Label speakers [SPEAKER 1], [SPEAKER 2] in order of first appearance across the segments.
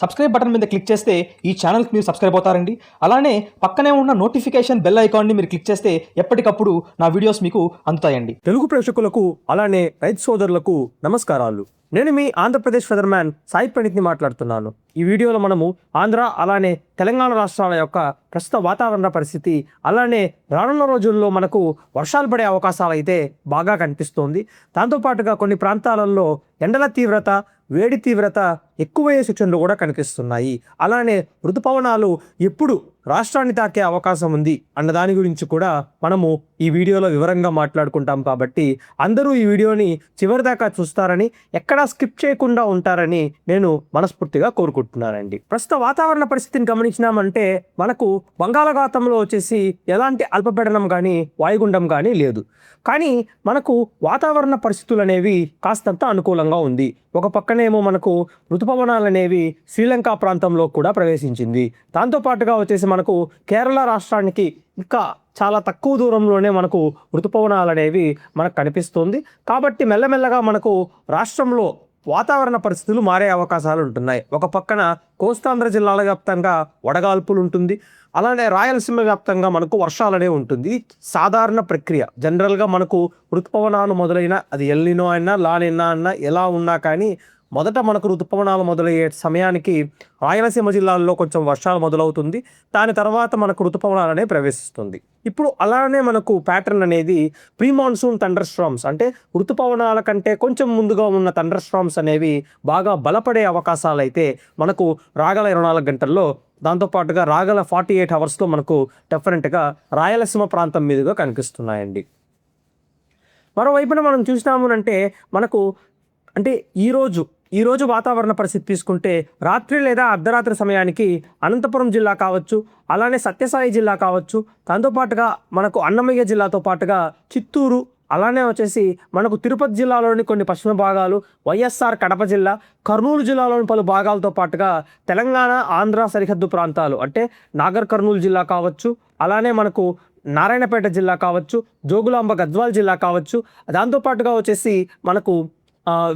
[SPEAKER 1] Subscribe button మీద click చేస్తే ఈ ఛానల్కి మీరు సబ్స్క్రైబ్ అవుతారండి. అలానే పక్కనే ఉన్న నోటిఫికేషన్ బెల్ ఐకాన్ని మీరు క్లిక్ చేస్తే ఎప్పటికప్పుడు నా వీడియోస్ మీకు అందుతాయండి.
[SPEAKER 2] తెలుగు ప్రేక్షకులకు అలానే రైతు సోదరులకు నమస్కారాలు. నేను మీ ఆంధ్రప్రదేశ్ ఫెదర్మ్యాన్ సాయి ప్రణీత్ని మాట్లాడుతున్నాను. ఈ వీడియోలో మనము ఆంధ్ర అలానే తెలంగాణ రాష్ట్రాల యొక్క ప్రస్తుత వాతావరణ పరిస్థితి, అలానే రానున్న రోజుల్లో మనకు వర్షాలు పడే అవకాశాలు అయితే బాగా కనిపిస్తోంది. దాంతోపాటుగా కొన్ని ప్రాంతాలలో ఎండల తీవ్రత, వేడి తీవ్రత ఎక్కువయ్యే సూచనలు కూడా కనిపిస్తున్నాయి. అలానే ఋతుపవనాలు ఎప్పుడు రాష్ట్రాన్ని తాకే అవకాశం ఉంది అన్న దాని గురించి కూడా మనము ఈ వీడియోలో వివరంగా మాట్లాడుకుంటాం. కాబట్టి అందరూ ఈ వీడియోని చివరిదాకా చూస్తారని, ఎక్కడా స్కిప్ చేయకుండా ఉంటారని నేను మనస్ఫూర్తిగా కోరుకుంటున్నానండి. ప్రస్తుత వాతావరణ పరిస్థితిని గమనించినామంటే మనకు బంగాళాఖాతంలో వచ్చేసి ఎలాంటి అల్పపీడనం కానీ వాయుగుండం కానీ లేదు. కానీ మనకు వాతావరణ పరిస్థితులు అనేవి కాస్తంత అనుకూలంగా ఉంది. ఒక పక్కనేమో మనకు ఋతుపవనాలు అనేవి శ్రీలంక ప్రాంతంలో కూడా ప్రవేశించింది. దాంతోపాటుగా వచ్చేసి మనకు కేరళ రాష్ట్రానికి ఇంకా చాలా తక్కువ దూరంలోనే మనకు ఋతుపవనాలు అనేవి మనకు కనిపిస్తుంది. కాబట్టి మెల్లమెల్లగా మనకు రాష్ట్రంలో వాతావరణ పరిస్థితులు మారే అవకాశాలు ఉంటున్నాయి. ఒక పక్కన కోస్తాంధ్ర జిల్లాల వ్యాప్తంగా వడగాల్పులు ఉంటుంది, అలానే రాయలసీమ వ్యాప్తంగా మనకు వర్షాలనే ఉంటుంది. ఇది సాధారణ ప్రక్రియ. జనరల్గా మనకు ఋతుపవనాలు మొదలైన అది ఎల్నినో అయినా లానినా అన్నా ఎలా ఉన్నా కానీ మొదట మనకు ఋతుపవనాలు మొదలయ్యే సమయానికి రాయలసీమ జిల్లాల్లో కొంచెం వర్షాలు మొదలవుతుంది. దాని తర్వాత మనకు ఋతుపవనాలు అనేవి ప్రవేశిస్తుంది. ఇప్పుడు అలానే మనకు ప్యాటర్న్ అనేది ప్రీ మాన్సూన్ థండర్ స్టార్మ్స్, అంటే ఋతుపవనాల కంటే కొంచెం ముందుగా ఉన్న థండర్ స్టార్మ్స్ అనేవి బాగా బలపడే అవకాశాలు అయితే మనకు రాగల 24 గంటల్లో, దాంతోపాటుగా రాగల 48 అవర్స్లో మనకు డెఫినెట్గా రాయలసీమ ప్రాంతం మీదుగా కనిపిస్తున్నాయండి. మరోవైపున మనం చూసినాము అంటే మనకు అంటే ఈరోజు వాతావరణ పరిస్థితి తీసుకుంటే రాత్రి లేదా అర్ధరాత్రి సమయానికి అనంతపురం జిల్లా కావచ్చు, అలానే సత్యసాయి జిల్లా కావచ్చు, దాంతోపాటుగా మనకు అన్నమయ్య జిల్లాతో పాటుగా చిత్తూరు, అలానే వచ్చేసి మనకు తిరుపతి జిల్లాలోని కొన్ని పశ్చిమ భాగాలు, వైఎస్ఆర్ కడప జిల్లా, కర్నూలు జిల్లాలోని పలు భాగాలతో పాటుగా తెలంగాణ ఆంధ్ర సరిహద్దు ప్రాంతాలు అంటే నాగర్ కర్నూలు జిల్లా కావచ్చు, అలానే మనకు నారాయణపేట జిల్లా కావచ్చు, జోగులాంబ గద్వాల్ జిల్లా కావచ్చు, దాంతోపాటుగా వచ్చేసి మనకు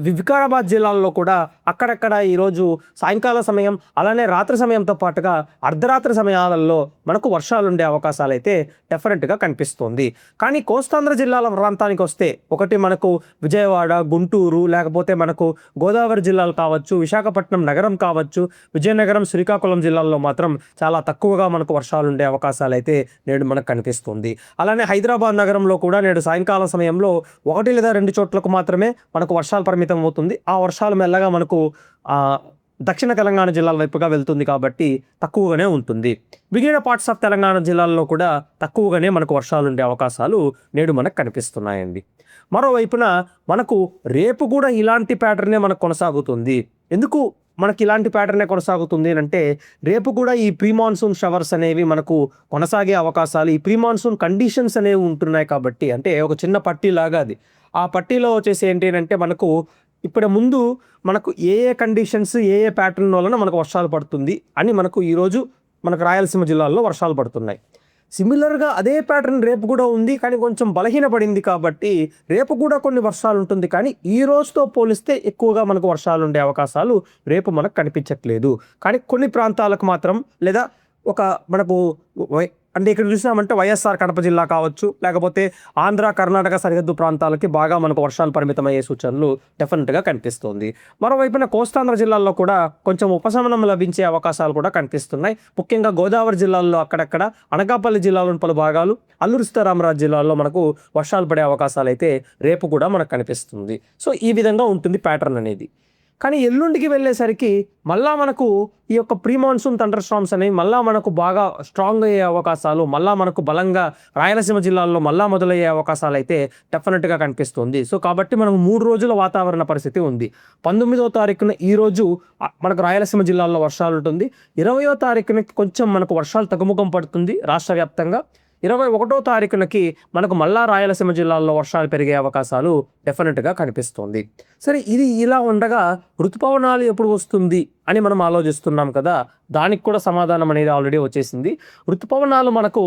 [SPEAKER 2] వికారాబాద్ జిల్లాల్లో కూడా అక్కడక్కడ ఈరోజు సాయంకాల సమయం అలానే రాత్రి సమయంతో పాటుగా అర్ధరాత్రి సమయాలలో మనకు వర్షాలు ఉండే అవకాశాలు అయితే డెఫినెట్గా కనిపిస్తుంది. కానీ కోస్తాంధ్ర జిల్లాల ప్రాంతానికి వస్తే ఒకటి మనకు విజయవాడ, గుంటూరు, లేకపోతే మనకు గోదావరి జిల్లాలు కావచ్చు, విశాఖపట్నం నగరం కావచ్చు, విజయనగరం, శ్రీకాకుళం జిల్లాల్లో మాత్రం చాలా తక్కువగా మనకు వర్షాలు ఉండే అవకాశాలు అయితే నేడు మనకు కనిపిస్తుంది. అలానే హైదరాబాద్ నగరంలో కూడా నేడు సాయంకాల సమయంలో 1 లేదా 2 చోట్లకు మాత్రమే మనకు వర్షాలు పరిమితం అవుతుంది. ఆ వర్షాలు మెల్లగా మనకు దక్షిణ తెలంగాణ జిల్లాల వైపుగా వెళ్తుంది కాబట్టి తక్కువగానే ఉంటుంది. మిగిలిన పార్ట్స్ ఆఫ్ తెలంగాణ జిల్లాల్లో కూడా తక్కువగానే మనకు వర్షాలు ఉండే అవకాశాలు నేడు మనకు కనిపిస్తున్నాయండి. మరోవైపున మనకు రేపు కూడా ఇలాంటి ప్యాటర్నే మనకు కొనసాగుతుంది. ఎందుకు మనకి ఇలాంటి ప్యాటర్నే కొనసాగుతుంది అంటే రేపు కూడా ఈ ప్రీ మాన్సూన్ షవర్స్ అనేవి మనకు కొనసాగే అవకాశాలు, ఈ ప్రీ మాన్సూన్ కండిషన్స్ అనేవి ఉంటున్నాయి. కాబట్టి అంటే ఒక చిన్న పట్టీ లాగా అది. ఆ పట్టీలో వచ్చేసి ఏంటి అంటే మనకు ఇప్పుడు ముందు మనకు ఏ కండిషన్స్ ఏ ప్యాటర్న్ వలన మనకు వర్షాలు పడుతుంది అని మనకు ఈరోజు మనకు రాయలసీమ జిల్లాల్లో వర్షాలు పడుతున్నాయి. సిమిలర్గా అదే ప్యాటర్న్ రేపు కూడా ఉంది, కానీ కొంచెం బలహీనపడింది. కాబట్టి రేపు కూడా కొన్ని వర్షాలు ఉంటుంది, కానీ ఈ రోజుతో పోలిస్తే ఎక్కువగా మనకు వర్షాలు ఉండే అవకాశాలు రేపు మనకు కనిపించట్లేదు. కానీ కొన్ని ప్రాంతాలకు మాత్రం, లేదా ఒక మనకు అంటే ఇక్కడ చూసినామంటే వైఎస్ఆర్ కడప జిల్లా కావచ్చు, లేకపోతే ఆంధ్ర కర్ణాటక సరిహద్దు ప్రాంతాలకి బాగా మనకు వర్షాలు పరిమితమయ్యే సూచనలు డెఫినెట్గా కనిపిస్తుంది. మరోవైపున కోస్తాంధ్ర జిల్లాల్లో కూడా కొంచెం ఉపశమనం లభించే అవకాశాలు కూడా కనిపిస్తున్నాయి. ముఖ్యంగా గోదావరి జిల్లాల్లో అక్కడక్కడ, అనకాపల్లి జిల్లాలోని పలు భాగాలు, అల్లూరి సీతారామరాజు జిల్లాలో మనకు వర్షాలు పడే అవకాశాలు అయితే రేపు కూడా మనకు కనిపిస్తుంది. సో ఈ విధంగా ఉంటుంది ప్యాటర్న్ అనేది. కానీ ఎల్లుండికి వెళ్ళేసరికి మళ్ళా మనకు ఈ యొక్క ప్రీ మాన్సూన్ థండర్ స్టార్మ్స్ అనేవి మళ్ళా మనకు బాగా స్ట్రాంగ్ అయ్యే అవకాశాలు, మళ్ళా మనకు బలంగా రాయలసీమ జిల్లాల్లో మళ్ళా మొదలయ్యే అవకాశాలు అయితే డెఫినెట్గా కనిపిస్తుంది. సో కాబట్టి మనకు 3 రోజుల వాతావరణ పరిస్థితి ఉంది. 19వ తారీఖున ఈరోజు మనకు రాయలసీమ జిల్లాల్లో వర్షాలు ఉంటుంది. 20వ తారీఖున కొంచెం మనకు వర్షాలు తగ్గుముఖం పడుతుంది రాష్ట్ర వ్యాప్తంగా. 21వ తారీఖునకి మనకు మళ్ళా రాయలసీమ జిల్లాల్లో వర్షాలు పెరిగే అవకాశాలు డెఫినెట్గా కనిపిస్తుంది. సరే, ఇది ఇలా ఉండగా ఋతుపవనాలు ఎప్పుడు వస్తుంది అని మనం ఆలోచిస్తున్నాం కదా, దానికి కూడా సమాధానం అనేది ఆల్రెడీ వచ్చేసింది. ఋతుపవనాలు మనకు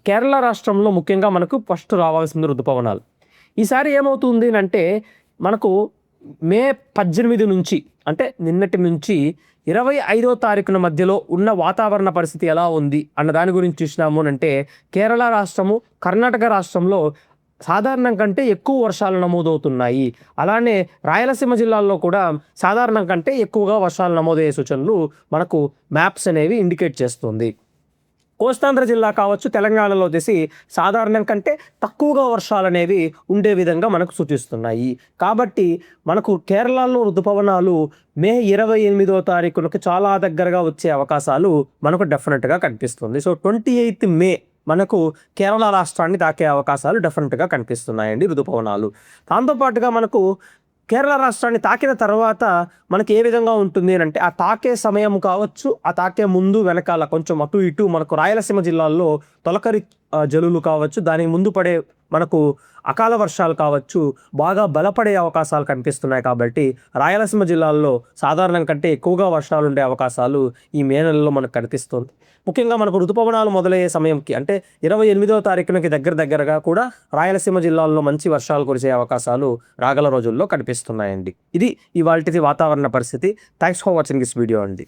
[SPEAKER 2] కేరళ రాష్ట్రంలో ముఖ్యంగా మనకు ఫస్ట్ రావాల్సింది ఋతుపవనాలు. ఈసారి ఏమవుతుంది అంటే మనకు మే 18 నుంచి అంటే నిన్నటి నుంచి 25వ తారీఖున మధ్యలో ఉన్న వాతావరణ పరిస్థితి ఎలా ఉంది అన్న దాని గురించి చూసినాము అంటే కేరళ రాష్ట్రము, కర్ణాటక రాష్ట్రంలో సాధారణం కంటే ఎక్కువ వర్షాలు నమోదవుతున్నాయి. అలానే రాయలసీమ జిల్లాల్లో కూడా సాధారణం కంటే ఎక్కువగా వర్షాలు నమోదయ్యే సూచనలు మనకు మ్యాప్స్ అనేవి ఇండికేట్ చేస్తుంది. కోస్తాంధ్ర జిల్లా కావచ్చు, తెలంగాణలో వచ్చేసి సాధారణం కంటే తక్కువగా వర్షాలు అనేవి ఉండే విధంగా మనకు సూచిస్తున్నాయి. కాబట్టి మనకు కేరళలో ఋతుపవనాలు మే 28వ తారీఖునకు చాలా దగ్గరగా వచ్చే అవకాశాలు మనకు డెఫినెట్గా కనిపిస్తుంది. సో 28 మే మనకు కేరళ రాష్ట్రాన్ని తాకే అవకాశాలు డెఫినెట్గా కనిపిస్తున్నాయండి ఋతుపవనాలు. దాంతోపాటుగా మనకు కేరళ రాష్ట్రాన్ని తాకిన తర్వాత మనకి ఏ విధంగా ఉంటుంది అంటే ఆ తాకే సమయం కావచ్చు, ఆ తాకే ముందు వెనకాల కొంచెం అటు ఇటు మనకు రాయలసీమ జిల్లాల్లో తొలకరి జల్లులు కావచ్చు, దానికి ముందు పడే మనకు అకాల వర్షాలు కావచ్చు బాగా బలపడే అవకాశాలు కనిపిస్తున్నాయి. కాబట్టి రాయలసీమ జిల్లాల్లో సాధారణం కంటే ఎక్కువగా వర్షాలు ఉండే అవకాశాలు ఈ మే నెలలో మనకు కనిపిస్తుంది. ముఖ్యంగా మనకు ఋతుపవనాలు మొదలయ్యే సమయంకి అంటే 28వ తారీఖునకి దగ్గరగా కూడా రాయలసీమ జిల్లాల్లో మంచి వర్షాలు కురిసే అవకాశాలు రాగల రోజుల్లో కనిపిస్తున్నాయండి. ఇది ఇవాల్టిది వాతావరణ పరిస్థితి. Thanks for watching this video అండి.